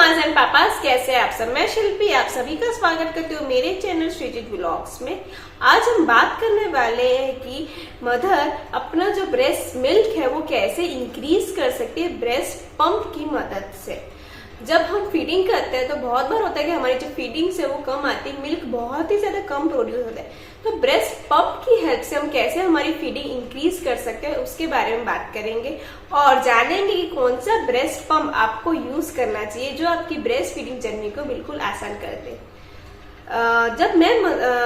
Mama's and papa's, कैसे हैं आप सब। मैं शिल्पी आप सभी का स्वागत करती हूँ मेरे चैनल श्रीजित व्लॉग्स में। आज हम बात करने वाले हैं कि मदर अपना जो ब्रेस्ट मिल्क है वो कैसे इंक्रीज कर सकती है ब्रेस्ट पंप की मदद से। जब हम फीडिंग करते हैं तो बहुत बार होता है कि हमारी जो फीडिंग है वो कम आती है, मिल्क बहुत ही ज्यादा कम प्रोड्यूस होता है। तो ब्रेस्ट पंप की हेल्प से हम कैसे हमारी फीडिंग इंक्रीज कर सकते हैं उसके बारे में बात करेंगे और जानेंगे कि कौन सा ब्रेस्ट पंप आपको यूज करना चाहिए जो आपकी ब्रेस्ट फीडिंग जर्नी को बिल्कुल आसान कर दे। जब मैं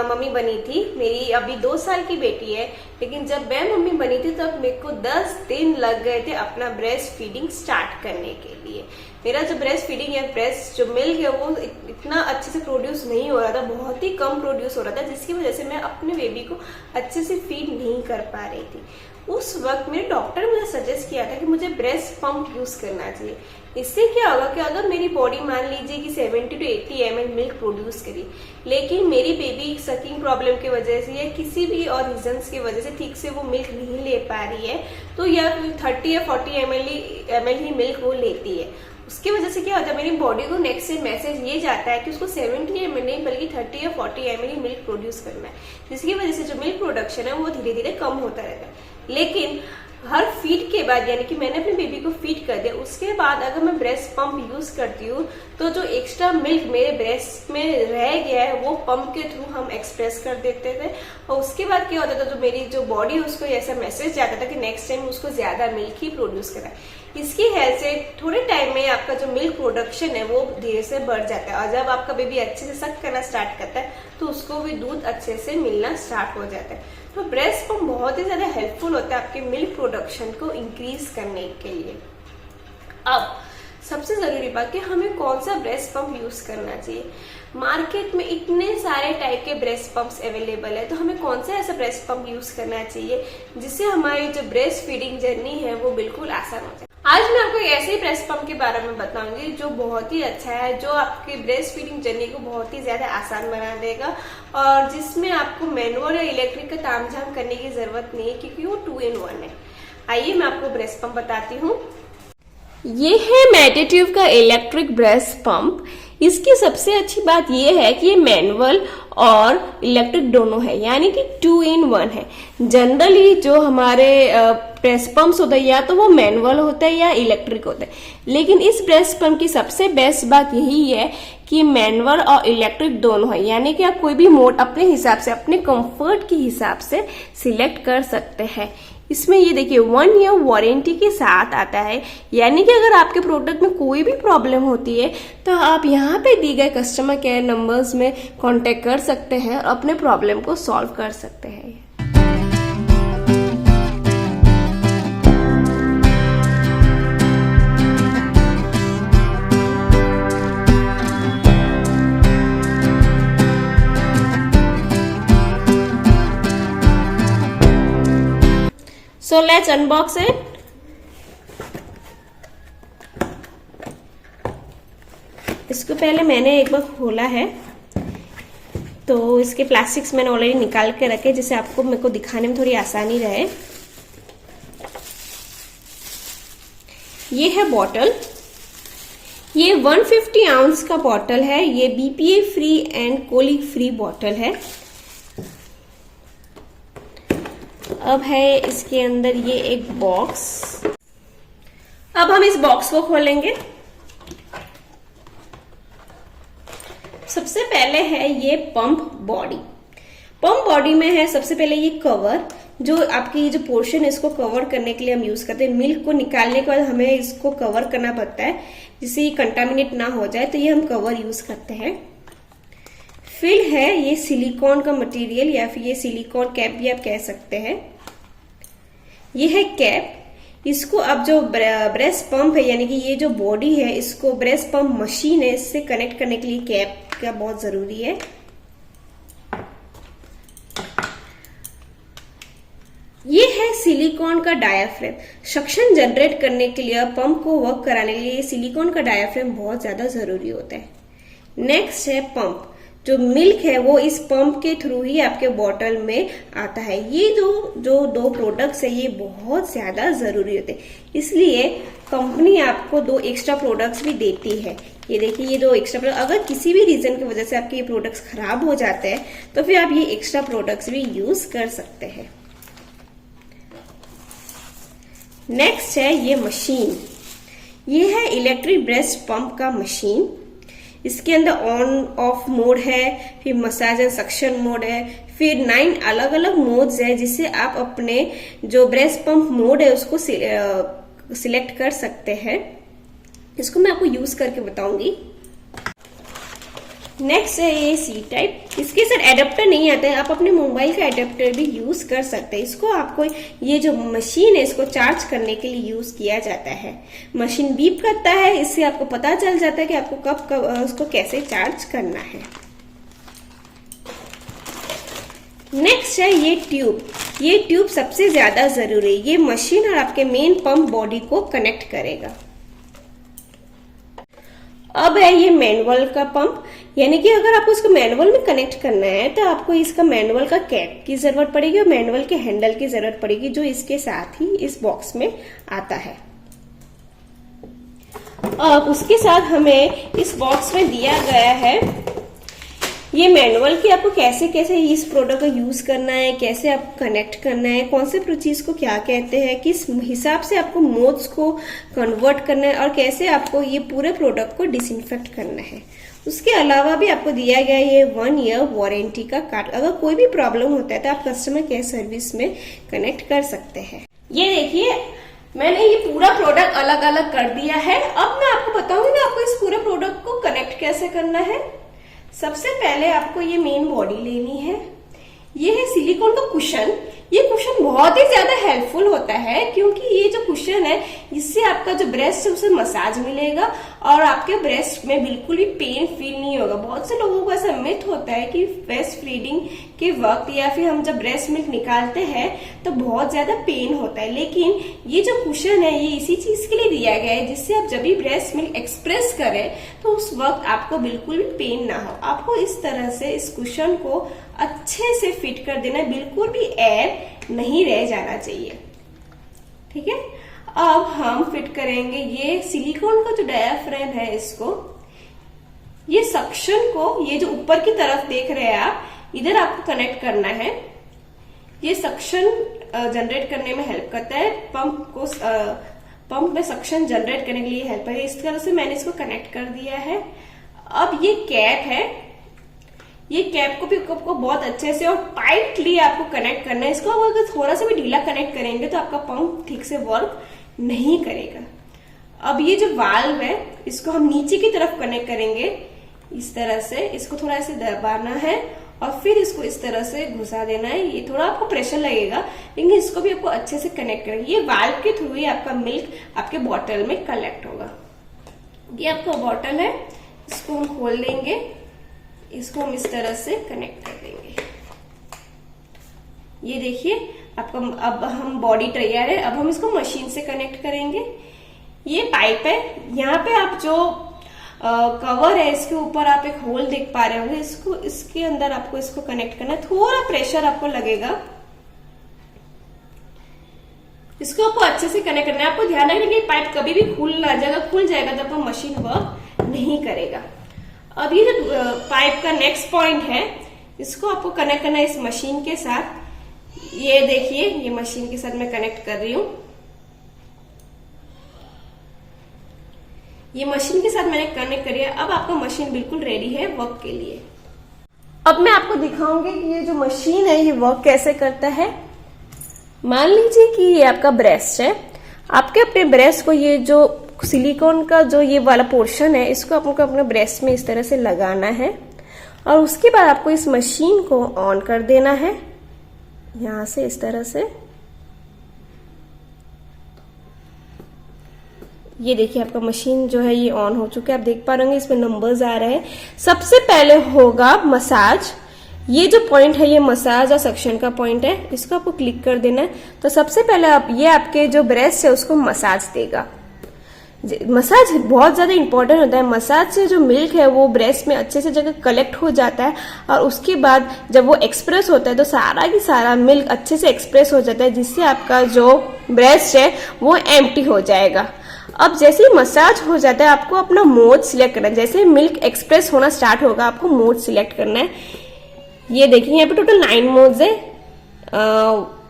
मम्मी बनी थी, मेरी अभी 2 साल की बेटी है, लेकिन जब मैं मम्मी बनी थी तब मेरे को 10 दिन लग गए थे अपना ब्रेस्ट फीडिंग स्टार्ट करने के लिए। मेरा जो ब्रेस्ट फीडिंग है, ब्रेस्ट जो मिल्क है वो इतना अच्छे से प्रोड्यूस नहीं हो रहा था, बहुत ही कम प्रोड्यूस हो रहा था, जिसकी वजह से मैं अपने बेबी को अच्छे से फीड नहीं कर पा रही थी। उस वक्त मेरे डॉक्टर ने मुझे सजेस्ट किया था कि मुझे ब्रेस्ट पंप यूज करना चाहिए। इससे क्या होगा कि अगर मेरी बॉडी मान लीजिए कि 70 to 80 ml मिल्क प्रोड्यूस करी, लेकिन मेरी बेबी सकिंग प्रॉब्लम की वजह से या किसी भी और रीजंस की वजह से ठीक से वो मिल्क नहीं ले पा रही है, तो या 30 या 40 ml ही मिल्क वो लेती है। उसकी वजह से क्या होता है, मेरी बॉडी को नेक्स्ट से मैसेज ये जाता है कि उसको 70 ml नहीं बल्कि 30 या 40 ml ही मिल्क प्रोड्यूस करना है, जिसकी वजह से जो मिल्क प्रोडक्शन है वो धीरे धीरे कम होता रहता है। लेकिन हर फीड के बाद, यानी कि मैंने अपने बेबी को फीड कर दिया, उसके बाद अगर मैं ब्रेस्ट पंप यूज करती हूँ तो जो एक्स्ट्रा मिल्क मेरे ब्रेस्ट में रह गया है वो पंप के थ्रू हम एक्सप्रेस कर देते थे। और उसके बाद क्या होता था, तो मेरी जो बॉडी है उसको ऐसा मैसेज जाता था कि नेक्स्ट टाइम उसको ज्यादा मिल्क ही प्रोड्यूस करा है। इसकी हेल्प से थोड़े टाइम में आपका जो मिल्क प्रोडक्शन है वो धीरे से बढ़ जाता है, और जब आपका बेबी अच्छे से सक करना स्टार्ट करता है तो उसको भी दूध अच्छे से मिलना स्टार्ट हो जाता है। तो ब्रेस्ट पंप बहुत ही ज्यादा हेल्पफुल होता है आपके मिल्क प्रोडक्शन को इंक्रीज करने के लिए। अब सबसे जरूरी बात कि हमें कौन सा ब्रेस्ट पंप यूज करना चाहिए। मार्केट में इतने सारे टाइप के ब्रेस्ट पंप्स अवेलेबल है, तो हमें कौन सा ऐसा ब्रेस्ट पंप यूज करना चाहिए जिससे हमारी जो ब्रेस्ट फीडिंग जर्नी है वो बिल्कुल आसान हो जाए। आज मैं आपको एक ऐसे ही ब्रेस्ट पंप के बारे में बताऊंगी जो बहुत ही अच्छा है, जो आपकी ब्रेस्ट फीडिंग जर्नी को बहुत ही ज्यादा आसान बना देगा और जिसमें आपको मैनुअल या इलेक्ट्रिक का तामझाम करने की जरूरत नहीं है, क्योंकि वो 2 in 1 है। आइए मैं आपको ब्रेस्ट पंप बताती हूँ। ये है मैटेट्यूब का इलेक्ट्रिक ब्रेस्ट पंप। इसकी सबसे अच्छी बात ये है कि ये मैनुअल और इलेक्ट्रिक दोनों है, यानी कि 2 in 1 है। जनरली जो हमारे ब्रेस्ट पंप्स होता है या तो वो मैनुअल होता है या इलेक्ट्रिक होता है, लेकिन इस ब्रेस्ट पंप की सबसे बेस्ट बात यही है कि मैनुअल और इलेक्ट्रिक दोनों है, यानी कि आप कोई भी मोड अपने हिसाब से, अपने कंफर्ट के हिसाब से सिलेक्ट कर सकते हैं। इसमें ये देखिए 1 year वारंटी के साथ आता है, यानी कि अगर आपके प्रोडक्ट में कोई भी प्रॉब्लम होती है तो आप यहाँ पे दी गए कस्टमर केयर नंबर्स में कांटेक्ट कर सकते हैं और अपने प्रॉब्लम को सॉल्व कर सकते हैं। So let's unbox it. इसको पहले मैंने एक बार खोला है, तो इसके प्लास्टिक्स मैंने ऑलरेडी निकाल के रखे जिससे आपको मेरे को दिखाने में थोड़ी आसानी रहे। ये है बॉटल, ये 150 ounce का बॉटल है। ये BPA free and colic free bottle है। अब है इसके अंदर ये एक बॉक्स। अब हम इस बॉक्स को खोलेंगे। सबसे पहले है ये पंप बॉडी। पंप बॉडी में है सबसे पहले ये कवर, जो आपकी जो पोर्शन है इसको कवर करने के लिए हम यूज करते हैं। मिल्क को निकालने के बाद हमें इसको कवर करना पड़ता है जिससे ये कंटामिनेट ना हो जाए, तो ये हम कवर यूज करते हैं। फिर है ये सिलिकॉन का मटेरियल या फिर ये सिलिकॉन कैप भी आप कह सकते हैं। ये है कैप। इसको अब जो ब्रेस्ट पंप है, यानी कि ये जो बॉडी है, इसको ब्रेस्ट पंप मशीन है, इससे कनेक्ट करने के लिए कैप का बहुत जरूरी है। ये है सिलिकॉन का डायाफ्रेम। सक्शन जनरेट करने के लिए, पंप को वर्क कराने के लिए सिलिकॉन का डायाफ्रेम बहुत ज्यादा जरूरी होता है। नेक्स्ट है पंप। जो मिल्क है वो इस पंप के थ्रू ही आपके बॉटल में आता है। ये जो दो प्रोडक्ट्स है ये बहुत ज्यादा जरूरी होते हैं, इसलिए कंपनी आपको 2 एक्स्ट्रा प्रोडक्ट्स भी देती है। ये देखिए, ये 2 एक्स्ट्रा प्रोडक्ट, अगर किसी भी रीजन की वजह से आपके ये प्रोडक्ट्स खराब हो जाते हैं तो फिर आप ये एक्स्ट्रा प्रोडक्ट्स भी यूज कर सकते हैं। नेक्स्ट है ये मशीन। ये है इलेक्ट्रिक ब्रेस्ट पंप का मशीन। इसके अंदर ऑन ऑफ मोड है, फिर मसाज एंड सक्शन मोड है, फिर 9 अलग अलग मोड्स है जिससे आप अपने जो ब्रेस्ट पंप मोड है उसको सिलेक्ट कर सकते हैं। इसको मैं आपको यूज करके बताऊंगी। नेक्स्ट है ये सी टाइप। इसके साथ एडेप्टर नहीं आता है, आप अपने मोबाइल का एडेप्टर भी यूज कर सकते हैं। इसको आपको ये जो मशीन है इसको चार्ज करने के लिए यूज किया जाता है। मशीन बीप करता है, इससे आपको पता चल जाता है कि आपको कब उसको कैसे चार्ज करना है। नेक्स्ट है ये ट्यूब। ये ट्यूब सबसे ज्यादा जरूरी है, ये मशीन और आपके मेन पंप बॉडी को कनेक्ट करेगा। अब है ये मैनुअल का पंप, यानी कि अगर आपको इसको मैनुअल में कनेक्ट करना है तो आपको इसका मैनुअल का कैप की जरूरत पड़ेगी और मैनुअल के हैंडल की जरूरत पड़ेगी, जो इसके साथ ही इस बॉक्स में आता है। अब उसके साथ हमें इस बॉक्स में दिया गया है ये मैनुअल कि आपको कैसे कैसे इस प्रोडक्ट का यूज करना है, कैसे आपको कनेक्ट करना है, कौन से चीज को क्या कहते हैं, किस हिसाब से आपको मोड्स को कन्वर्ट करना है और कैसे आपको ये पूरे प्रोडक्ट को डिसइंफेक्ट करना है। उसके अलावा भी आपको दिया गया ये 1 ईयर वारंटी का कार्ड। अगर कोई भी प्रॉब्लम होता है तो आप कस्टमर केयर सर्विस में कनेक्ट कर सकते हैं। ये देखिए, मैंने ये पूरा प्रोडक्ट अलग अलग कर दिया है। अब मैं आपको बताऊंगी कि आपको इस पूरे प्रोडक्ट को कनेक्ट कैसे करना है। सबसे पहले आपको ये मेन बॉडी लेनी है। ये है सिलिकॉन का कुशन। ये कुशन बहुत ही ज्यादा हेल्पफुल होता है क्योंकि ये जो कुशन है इससे आपका जो ब्रेस्ट है उसे मसाज मिलेगा और आपके ब्रेस्ट में बिल्कुल भी पेन फील नहीं होगा। बहुत से लोगों को ऐसा मिथ होता है कि ब्रेस्ट फीडिंग के वक्त या फिर हम जब ब्रेस्ट मिल्क निकालते हैं तो बहुत ज्यादा पेन होता है, लेकिन ये जो कुशन है ये इसी चीज के लिए दिया गया है जिससे आप जब भी ब्रेस्ट मिल्क एक्सप्रेस करें तो उस वक्त आपको बिल्कुल भी पेन ना हो। आपको इस तरह से इस कुशन को अच्छे से फिट कर देना, बिल्कुल भी एयर नहीं रह जाना चाहिए। ठीक है, अब हम फिट करेंगे ये सिलिकॉन का जो डायाफ्राम है इसको, ये सक्शन को, ये जो ऊपर की तरफ देख रहे हैं आप, इधर आपको कनेक्ट करना है। ये सक्शन जनरेट करने में हेल्प करता है, पंप में सक्शन जनरेट करने के लिए हेल्प है। इस तरह से मैंने इसको कनेक्ट कर दिया है। अब ये कैप है, ये कैप को भी आपको बहुत अच्छे से और टाइटली आपको कनेक्ट करना है। इसको अगर थोड़ा सा भी ढीला कनेक्ट करेंगे तो आपका पंप ठीक से वर्क नहीं करेगा। अब ये जो वाल्व है इसको हम नीचे की तरफ कनेक्ट करेंगे इस तरह से। इसको थोड़ा ऐसे दबाना है और फिर इसको इस तरह से घुसा देना है। ये थोड़ा आपको प्रेशर लगेगा लेकिन इसको भी आपको अच्छे से कनेक्ट करेंगे। ये वाल्व के थ्रू ही आपका मिल्क आपके बॉटल में कलेक्ट होगा। ये आपका बॉटल है, इसको हम खोल देंगे, इसको हम इस तरह से कनेक्ट कर देंगे। ये देखिए आपका अब हम बॉडी तैयार है। अब हम इसको मशीन से कनेक्ट करेंगे। ये पाइप है, यहाँ पे आप जो कवर है इसके ऊपर आप एक होल देख पा रहे होंगे, इसको इसके अंदर आपको इसको कनेक्ट करना है। थोड़ा प्रेशर आपको लगेगा, इसको आपको अच्छे से कनेक्ट करना है। आपको ध्यान रखना कि पाइप कभी भी खुल ना जाएगा, खुल जाएगा तो आपका मशीन वर्क नहीं करेगा। अब ये जो पाइप का नेक्स्ट पॉइंट है इसको आपको कनेक्ट करना है इस मशीन के साथ। ये देखिए, ये मशीन के साथ मैं कनेक्ट कर रही हूं। ये मशीन के साथ मैंने कनेक्ट करी है। अब आपका मशीन बिल्कुल रेडी है वर्क के लिए। अब मैं आपको दिखाऊंगी कि ये जो मशीन है ये वर्क कैसे करता है। मान लीजिए कि ये आपका ब्रेस्ट है, आपके अपने ब्रेस्ट को ये जो सिलिकॉन का जो ये वाला पोर्शन है इसको आपको अपने ब्रेस्ट में इस तरह से लगाना है और उसके बाद आपको इस मशीन को ऑन कर देना है यहां से इस तरह से। ये देखिए आपका मशीन जो है ये ऑन हो चुका है, आप देख पा रहे होंगे इसमें नंबर्स आ रहे हैं। सबसे पहले होगा मसाज। ये जो पॉइंट है ये मसाज और सक्शन का पॉइंट है, इसको आपको क्लिक कर देना है। तो सबसे पहले आप ये आपके जो ब्रेस्ट है उसको मसाज देगा। मसाज बहुत ज़्यादा इंपॉर्टेंट होता है। मसाज से जो मिल्क है वो ब्रेस्ट में अच्छे से जगह कलेक्ट हो जाता है और उसके बाद जब वो एक्सप्रेस होता है तो सारा की सारा मिल्क अच्छे से एक्सप्रेस हो जाता है, जिससे आपका जो ब्रेस्ट है वो एम्प्टी हो जाएगा। अब जैसे ही मसाज हो जाता है आपको अपना मोड सिलेक्ट करना है। जैसे मिल्क एक्सप्रेस होना स्टार्ट होगा आपको मोड सिलेक्ट करना है। ये देखिए यहाँ पे टोटल 9 मोड्स है,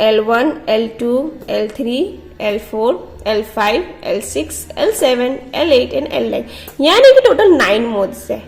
L1, L2, L3, L4, L5, L6, L7, L8 and L9, यानी कि टोटल 9 मोड्स है।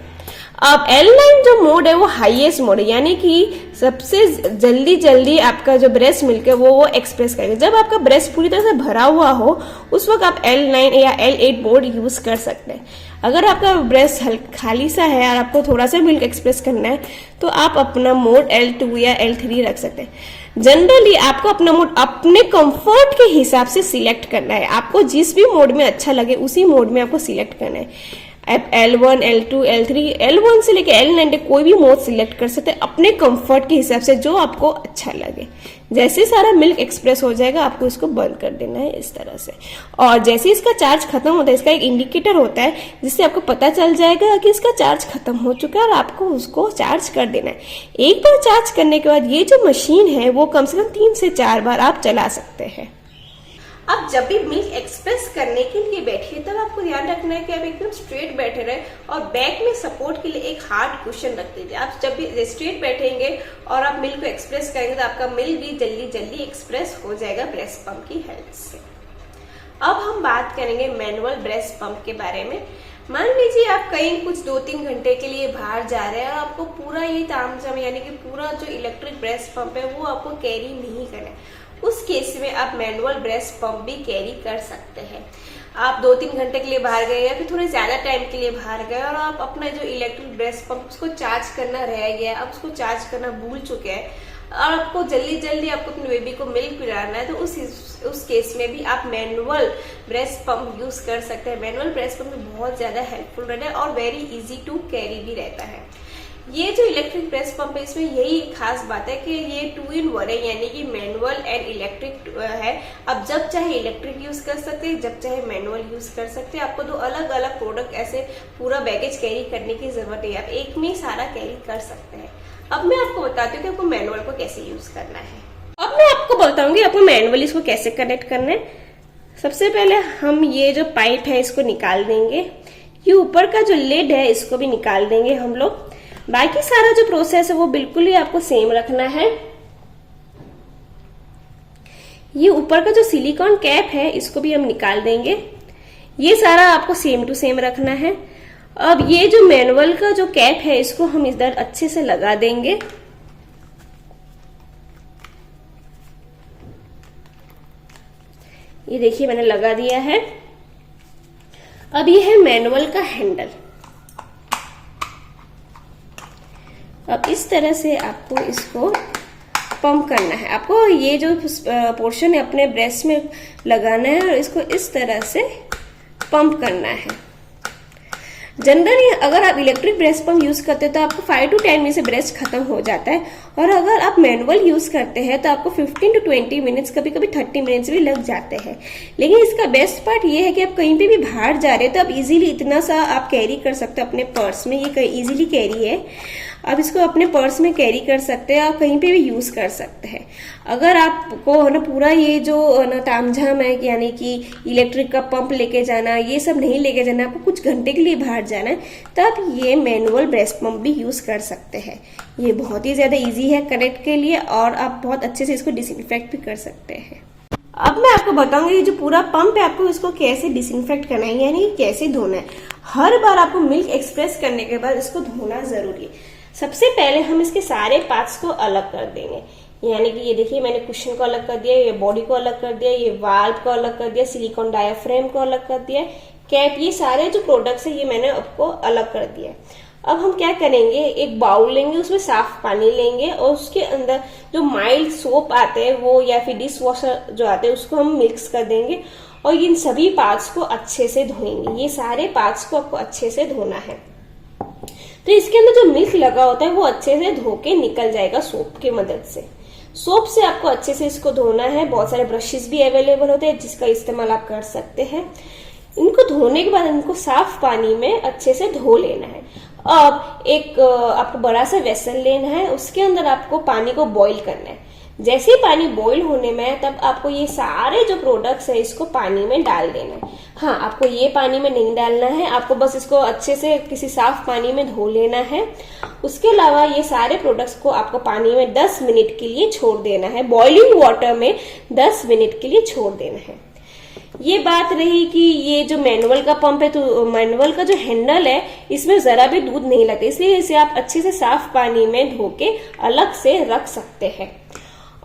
अब L9 जो मोड है वो हाईएस्ट मोड है, यानी कि सबसे जल्दी आपका जो ब्रेस्ट मिल्क है वो एक्सप्रेस करेगा। जब आपका ब्रेस्ट पूरी तरह से भरा हुआ हो उस वक्त आप L9 या L8 मोड यूज कर सकते हैं। अगर आपका ब्रेस्ट खाली सा है और आपको थोड़ा सा मिल्क एक्सप्रेस करना है तो आप अपना मोड L2 या L3 रख सकते हैं। जनरली आपको अपना मोड अपने कंफर्ट के हिसाब से सिलेक्ट करना है। आपको जिस भी मोड में अच्छा लगे उसी मोड में आपको सिलेक्ट करना है। आप L1, L2, L3, L1 से लेके L9 तक कोई भी मोड सिलेक्ट कर सकते हैं अपने कंफर्ट के हिसाब से, जो आपको अच्छा लगे। जैसे सारा मिल्क एक्सप्रेस हो जाएगा आपको इसको बंद कर देना है इस तरह से। और जैसे इसका चार्ज खत्म होता है, इसका एक इंडिकेटर होता है जिससे आपको पता चल जाएगा कि इसका चार्ज खत्म हो चुका है और आपको उसको चार्ज कर देना है। एक बार चार्ज करने के बाद ये जो मशीन है वो कम से कम 3 से 4 बार आप चला सकते हैं। अब जब भी मिल्क एक्सप्रेस करने के लिए बैठिए तब आपको ध्यान रखना है कि आप एकदम स्ट्रेट बैठे रहे और बैक में सपोर्ट के लिए एक हार्ड कुशन रख दीजिए। आप जब भी स्ट्रेट बैठेंगे और आप मिल्क को एक्सप्रेस करेंगे तो आपका मिल्क भी जल्दी एक्सप्रेस हो जाएगा ब्रेस्ट पंप की हेल्प से। अब हम बात करेंगे मैनुअल ब्रेस्ट पंप के बारे में। मान लीजिए आप कहीं कुछ 2-3 घंटे के लिए बाहर जा रहे हैं और आपको पूरा ये तामझाम यानी कि पूरा जो इलेक्ट्रिक ब्रेस्ट पंप है वो आपको कैरी नहीं करना है। उस केस में आप मैनुअल ब्रेस्ट पंप भी कैरी कर सकते हैं। आप 2-3 घंटे के लिए बाहर गए या फिर थोड़े ज्यादा टाइम के लिए बाहर गए और आप अपना जो इलेक्ट्रिक ब्रेस्ट पंप उसको चार्ज करना रह गया, आप उसको चार्ज करना भूल चुके हैं और आपको जल्दी आपको अपने बेबी को मिल्क पिलाना है, तो उस केस में भी आप मैनुअल ब्रेस्ट पंप यूज कर सकते हैं। मैनुअल ब्रेस्ट पंप बहुत ज्यादा हेल्पफुल रहता है और वेरी इजी टू कैरी भी रहता है। ये जो इलेक्ट्रिक ब्रेस्ट पंप है इसमें यही खास बात है कि ये 2 in 1 है, यानी कि मैनुअल एंड इलेक्ट्रिक है। आप जब चाहे इलेक्ट्रिक यूज कर सकते हैं, जब चाहे मैनुअल यूज कर सकते हैं। आपको 2 अलग प्रोडक्ट ऐसे पूरा बैगेज कैरी करने की जरूरत है, आप एक में ही सारा कैरी कर सकते हैं। अब मैं आपको बताती हूँ कि आपको मैनुअल को कैसे यूज करना है। अब मैं आपको बताऊंगी आपको मैनुअली इसको कैसे कनेक्ट करना है। सबसे पहले हम ये जो पाइप है इसको निकाल देंगे। ये ऊपर का जो लिड है इसको भी निकाल देंगे हम लोग। बाकी सारा जो प्रोसेस है वो बिल्कुल ही आपको सेम रखना है। ये ऊपर का जो सिलिकॉन कैप है इसको भी हम निकाल देंगे। ये सारा आपको सेम टू सेम रखना है। अब ये जो मैनुअल का जो कैप है इसको हम इधर अच्छे से लगा देंगे। ये देखिए मैंने लगा दिया है। अब ये है मैनुअल का हैंडल। अब इस तरह से आपको इसको पंप करना है। आपको ये जो पोर्शन है अपने ब्रेस्ट में लगाना है और इसको इस तरह से पंप करना है। जनरली अगर आप इलेक्ट्रिक ब्रेस्ट पंप यूज करते हैं तो आपको 5 to 10 मिनट से ब्रेस्ट खत्म हो जाता है, और अगर आप मैनुअल यूज करते हैं तो आपको 15 to 20 मिनट्स, कभी कभी 30 मिनट्स भी लग जाते हैं। लेकिन इसका बेस्ट पार्ट ये है कि आप कहीं पे भी बाहर जा रहे हैं तो आप इजीली इतना सा आप कैरी कर सकते हो अपने पर्स में। ये इजीली कैरी है, आप इसको अपने पर्स में कैरी कर सकते हैं, आप कहीं पे भी यूज कर सकते हैं। अगर आपको ना पूरा ये जो ना तामझाम है यानी कि इलेक्ट्रिक का पंप लेके जाना, ये सब नहीं लेके जाना, आपको कुछ घंटे के लिए बाहर जाना है तो आप ये मैनुअल ब्रेस्ट पंप भी यूज कर सकते हैं। ये बहुत ही ज्यादा इजी है कनेक्ट के लिए और आप बहुत अच्छे से इसको डिसइंफेक्ट भी कर सकते हैं। अब मैं आपको बताऊंगी ये जो पूरा पंप है आपको इसको कैसे डिसइंफेक्ट करना है, यानी कैसे धोना है। हर बार आपको मिल्क एक्सप्रेस करने के बाद इसको धोना जरूरी है। सबसे पहले हम इसके सारे पार्ट्स को अलग कर देंगे, यानी कि ये देखिए मैंने कुशन को अलग कर दिया, ये बॉडी को अलग कर दिया, ये वाल्व को अलग कर दिया, सिलिकॉन डायाफ्रेम को अलग कर दिया, कैप, ये सारे जो प्रोडक्ट्स है ये मैंने आपको अलग कर दिया। अब हम क्या करेंगे, एक बाउल लेंगे, उसमें साफ पानी लेंगे और उसके अंदर जो माइल्ड सोप आते हैं वो या फिर डिश वॉशर जो आते हैं उसको हम मिक्स कर देंगे और इन सभी पार्ट्स को अच्छे से धोएंगे। ये सारे पार्ट्स को आपको अच्छे से धोना है। तो इसके अंदर जो मिल्क लगा होता है वो अच्छे से धो के निकल जाएगा सोप की मदद से। सोप से आपको अच्छे से इसको धोना है। बहुत सारे ब्रशेस भी अवेलेबल होते हैं जिसका इस्तेमाल आप कर सकते हैं। इनको धोने के बाद इनको साफ पानी में अच्छे से धो लेना है। अब एक आपको बड़ा सा वेसल लेना है, उसके अंदर आपको पानी को बॉईल करना है। जैसे ही पानी बॉईल होने में है तब आपको ये सारे जो प्रोडक्ट्स है इसको पानी में डाल देना है। हाँ, आपको ये पानी में नहीं डालना है, आपको बस इसको अच्छे से किसी साफ पानी में धो लेना है। उसके अलावा ये सारे प्रोडक्ट्स को आपको पानी में 10 मिनट के लिए छोड़ देना है, बॉइलिंग वाटर में 10 मिनट के लिए छोड़ देना है। ये बात रही कि ये जो मैनुअल का पंप है, तो मैनुअल का जो हैंडल है इसमें जरा भी दूध नहीं लगता, इसलिए इसे आप अच्छे से साफ पानी में धो के अलग से रख सकते हैं।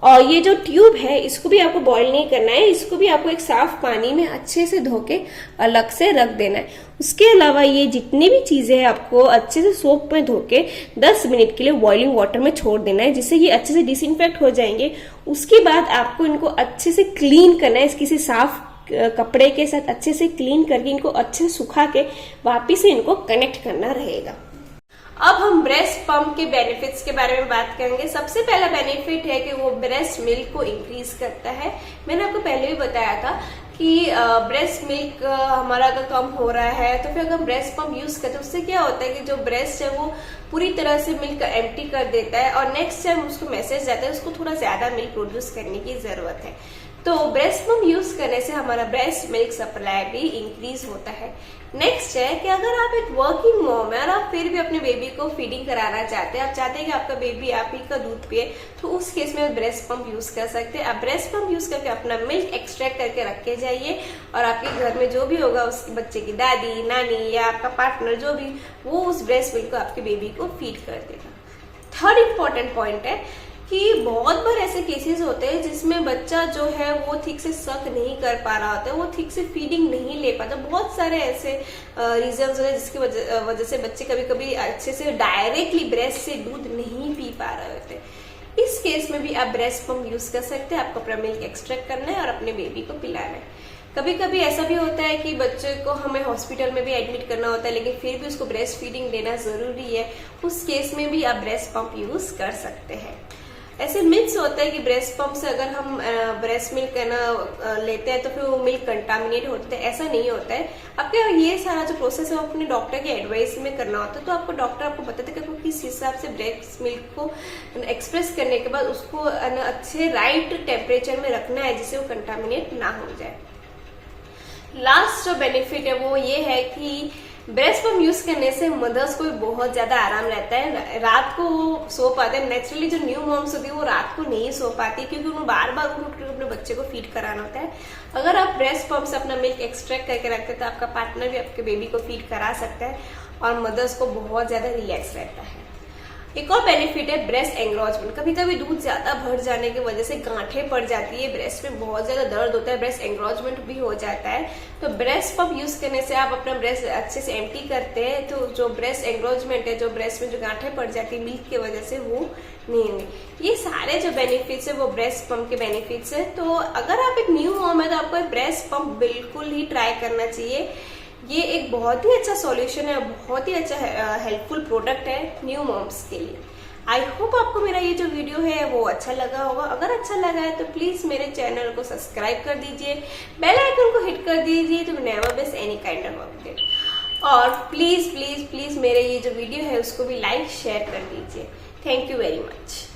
और ये जो ट्यूब है इसको भी आपको बॉईल नहीं करना है, इसको भी आपको एक साफ पानी में अच्छे से धो के अलग से रख देना है। उसके अलावा ये जितनी भी चीजें हैं आपको अच्छे से सोप में धो के 10 मिनट के लिए बॉइलिंग वाटर में छोड़ देना है, जिससे ये अच्छे से डिसइंफेक्ट हो जाएंगे। उसके बाद आपको इनको अच्छे से क्लीन करना है, किसी साफ कपड़े के साथ अच्छे से क्लीन करके इनको अच्छे से सुखा के वापिस से इनको कनेक्ट करना रहेगा। अब हम ब्रेस्ट पंप के बेनिफिट्स के बारे में बात करेंगे। सबसे पहला बेनिफिट है कि वो ब्रेस्ट मिल्क को इंक्रीज करता है। मैंने आपको पहले भी बताया था कि ब्रेस्ट मिल्क हमारा अगर कम हो रहा है तो फिर अगर ब्रेस्ट पंप यूज करते हैं उससे क्या होता है कि जो ब्रेस्ट है वो पूरी तरह से मिल्क एम्प्टी कर देता है और नेक्स्ट टाइम उसको मैसेज जाता है उसको थोड़ा ज्यादा मिल्क प्रोड्यूस करने की जरूरत है। तो ब्रेस्ट पंप यूज करने से हमारा ब्रेस्ट मिल्क सप्लाई भी इंक्रीज होता है। नेक्स्ट है कि अगर आप एक वर्किंग मॉम है और आप फिर भी अपने बेबी को फीडिंग कराना चाहते हैं, आप चाहते हैं कि आपका बेबी आप ही का दूध पिए, तो उस केस में ब्रेस्ट पंप यूज कर सकते हैं। आप ब्रेस्ट पंप यूज करके अपना मिल्क एक्सट्रैक्ट करके रख के जाइए और आपके घर में जो भी होगा उस बच्चे की दादी, नानी या आपका पार्टनर जो भी, वो उस ब्रेस्ट मिल्क को आपके बेबी को फीड कर देगा। थर्ड इंपॉर्टेंट पॉइंट है कि बहुत बार ऐसे केसेस होते हैं जिसमें बच्चा जो है वो ठीक से सक नहीं कर पा रहा होता है, वो ठीक से फीडिंग नहीं ले पाता। बहुत सारे ऐसे रीजंस होते हैं जिसकी वजह से बच्चे कभी कभी अच्छे से डायरेक्टली ब्रेस्ट से दूध नहीं पी पा रहे होते। इस केस में भी आप ब्रेस्ट पंप यूज कर सकते हैं। आपको अपना मिल्क एक्सट्रैक्ट करना है और अपने बेबी को पिलाना है। कभी कभी ऐसा भी होता है कि बच्चे को हमें हॉस्पिटल में भी एडमिट करना होता है लेकिन फिर भी उसको ब्रेस्ट फीडिंग देना जरूरी है, उस केस में भी आप ब्रेस्ट पंप यूज कर सकते हैं। ऐसे मिथ्स होता है कि ब्रेस्ट पंप से अगर हम ब्रेस्ट मिल्क लेते हैं तो फिर वो मिल्क कंटामिनेट होता है। ऐसा नहीं होता है। आपके ये सारा जो प्रोसेस है वो अपने डॉक्टर के एडवाइस में करना होता है। तो आपको डॉक्टर आपको बताते हैं कि आपको किस हिसाब से ब्रेस्ट मिल्क को एक्सप्रेस करने के बाद उसको अच्छे राइट टेम्परेचर में रखना है जिससे वो कंटामिनेट ना हो जाए। लास्ट जो बेनिफिट है वो ये है कि ब्रेस्ट पंप यूज करने से मदर्स को भी बहुत ज्यादा आराम रहता है। रात को वो सो पाते हैं। नेचुरली जो न्यू मॉम्स होती है वो रात को नहीं सो पाती क्योंकि उन्हें बार बार उठ अपने बच्चे को फीड कराना होता है। अगर आप ब्रेस्ट पंप से अपना मिल्क एक्सट्रैक्ट करके रखते हैं तो आपका पार्टनर भी आपके बेबी को फीड करा सकता है और मदर्स को बहुत ज्यादा रिलैक्स रहता है। एक और बेनिफिट है ब्रेस्ट एंग्रोचमेंट। कभी कभी दूध ज्यादा भर जाने की वजह से गांठें पड़ जाती है, ब्रेस्ट में बहुत ज्यादा दर्द होता है, ब्रेस्ट एंग्रोचमेंट भी हो जाता है। तो ब्रेस्ट पंप यूज करने से आप अपना ब्रेस्ट अच्छे से एम्प्टी करते हैं तो जो ब्रेस्ट एंग्रोचमेंट है, जो ब्रेस्ट में जो गांठें पड़ जाती है मिल्क की वजह से, वो नहीं होंगे। ये सारे जो बेनिफिट्स है वो ब्रेस्ट पंप के बेनिफिट्स है। तो अगर आप एक न्यू मॉम है तो आपको ब्रेस्ट पंप बिल्कुल ही ट्राई करना चाहिए। ये एक बहुत ही अच्छा सॉल्यूशन है, बहुत ही अच्छा हेल्पफुल प्रोडक्ट है न्यू मॉम्स के लिए। आई होप आपको मेरा ये जो वीडियो है वो अच्छा लगा होगा। अगर अच्छा लगा है तो प्लीज मेरे चैनल को सब्सक्राइब कर दीजिए, बेल आइकन को हिट कर दीजिए तो never miss any kind of update. और प्लीज प्लीज प्लीज मेरे ये जो वीडियो है उसको भी लाइक शेयर कर दीजिए। Thank you very much.